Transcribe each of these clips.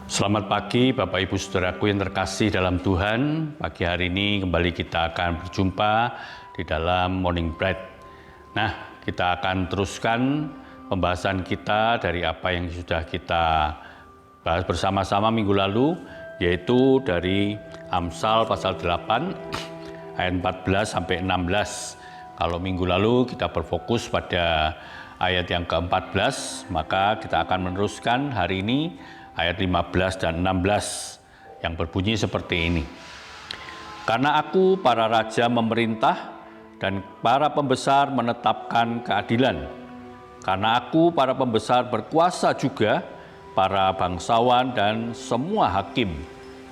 Selamat pagi Bapak Ibu Saudaraku yang terkasih dalam Tuhan. Pagi hari ini kembali kita akan berjumpa di dalam Morning Bread. Nah, kita akan teruskan pembahasan kita dari apa yang sudah kita bahas bersama-sama minggu lalu, yaitu dari Amsal pasal 8 ayat 14 sampai 16. Kalau minggu lalu kita berfokus pada ayat yang ke-14, maka kita akan meneruskan hari ini ayat 15 dan 16 yang berbunyi seperti ini. Karena aku, para raja memerintah dan para pembesar menetapkan keadilan. Karena aku, para pembesar berkuasa juga, para bangsawan dan semua hakim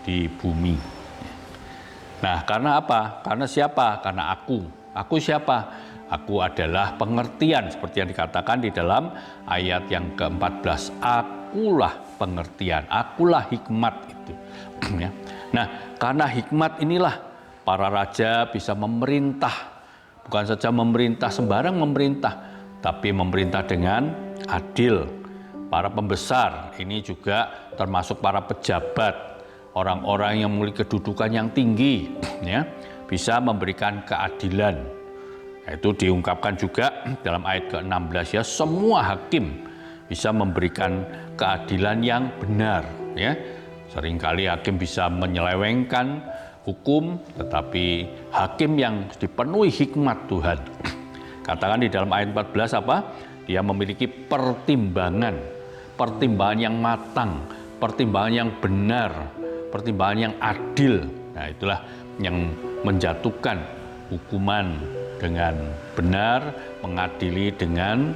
di bumi. Nah, karena apa? Karena siapa? Karena aku. Aku siapa? Aku adalah pengertian, seperti yang dikatakan di dalam ayat yang ke-14. Akulah pengertian, akulah hikmat itu. Nah, karena hikmat inilah para raja bisa memerintah. Bukan saja memerintah sembarang memerintah, tapi memerintah dengan adil. Para pembesar ini juga termasuk para pejabat, orang-orang yang memiliki kedudukan yang tinggi, ya, bisa memberikan keadilan. Itu diungkapkan juga dalam ayat ke-16, ya, semua hakim bisa memberikan keadilan yang benar, ya. Seringkali hakim bisa menyelewengkan hukum, tetapi hakim yang dipenuhi hikmat Tuhan. Katakan di dalam ayat 14 apa? Dia memiliki pertimbangan yang matang, pertimbangan yang benar, pertimbangan yang adil. Nah, itulah yang menjatuhkan hukuman dengan benar, mengadili dengan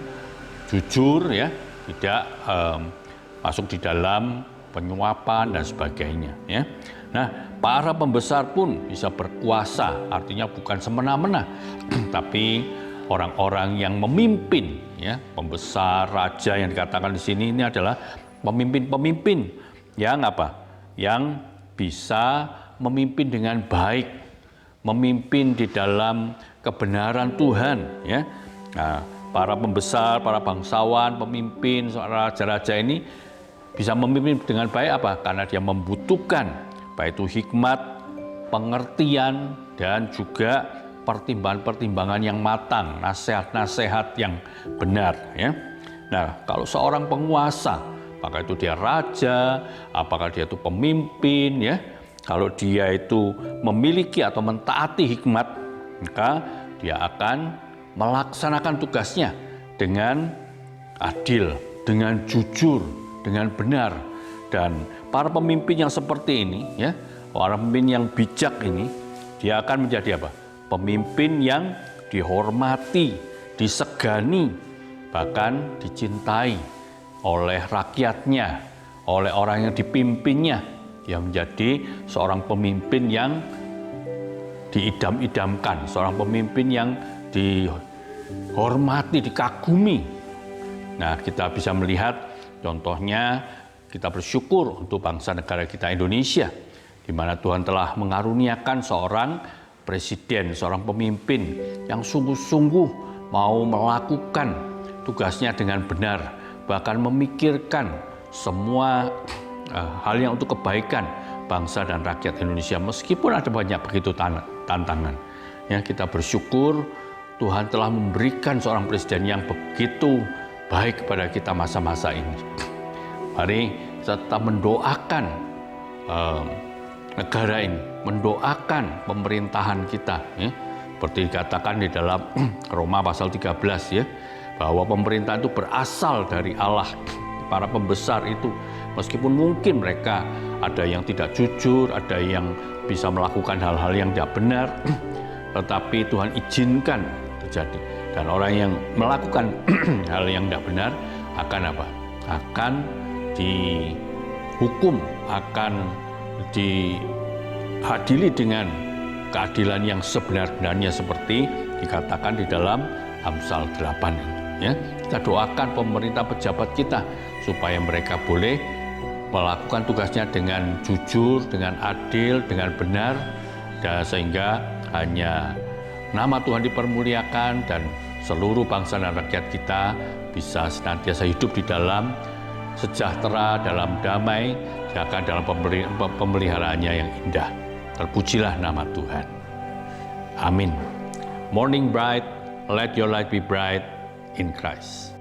jujur, ya, tidak masuk di dalam penyuapan dan sebagainya, ya. Nah, para pembesar pun bisa berkuasa, artinya bukan semena-mena, tapi orang-orang yang memimpin, ya, pembesar, raja yang dikatakan di sini ini adalah pemimpin-pemimpin yang apa? Yang bisa memimpin dengan baik, memimpin di dalam kebenaran Tuhan, ya. Nah, para pembesar, para bangsawan, pemimpin, raja-raja ini bisa memimpin dengan baik apa? Karena dia membutuhkan baik itu hikmat, pengertian, dan juga pertimbangan-pertimbangan yang matang, nasihat-nasihat yang benar, ya. Nah, kalau seorang penguasa, apakah itu dia raja, apakah dia itu pemimpin, ya, kalau dia itu memiliki atau mentaati hikmat, maka dia akan melaksanakan tugasnya dengan adil, dengan jujur, dengan benar. Dan para pemimpin yang seperti ini, ya, orang pemimpin yang bijak ini, dia akan menjadi apa? Pemimpin yang dihormati, disegani, bahkan dicintai oleh rakyatnya, oleh orang yang dipimpinnya. Dia menjadi seorang pemimpin yang diidam-idamkan, seorang pemimpin yang dihormati, dikagumi. Nah, kita bisa melihat contohnya, kita bersyukur untuk bangsa negara kita Indonesia, di mana Tuhan telah mengaruniakan seorang presiden, seorang pemimpin yang sungguh-sungguh mau melakukan tugasnya dengan benar, bahkan memikirkan semua hal yang untuk kebaikan bangsa dan rakyat Indonesia, meskipun ada banyak begitu tantangan. Ya, kita bersyukur Tuhan telah memberikan seorang presiden yang begitu baik kepada kita masa-masa ini. Mari kita mendoakan negara ini, mendoakan pemerintahan kita, ya. Seperti dikatakan di dalam Roma pasal 13, ya, bahwa pemerintahan itu berasal dari Allah. Para pembesar itu, meskipun mungkin mereka ada yang tidak jujur, ada yang bisa melakukan hal-hal yang tidak benar, tetapi Tuhan izinkan terjadi. Dan orang yang melakukan hal yang tidak benar akan apa? Akan dihukum, akan diadili dengan keadilan yang sebenar-benarnya, seperti dikatakan di dalam Amsal 8 ini, ya. Kita doakan pemerintah, pejabat kita supaya mereka boleh melakukan tugasnya dengan jujur, dengan adil, dengan benar, dan sehingga hanya nama Tuhan dipermuliakan dan seluruh bangsa dan rakyat kita bisa senantiasa hidup di dalam sejahtera, dalam damai, bahkan dalam pemeliharaannya yang indah. Terpujilah nama Tuhan. Amin. Morning bright, let your light be bright in Christ.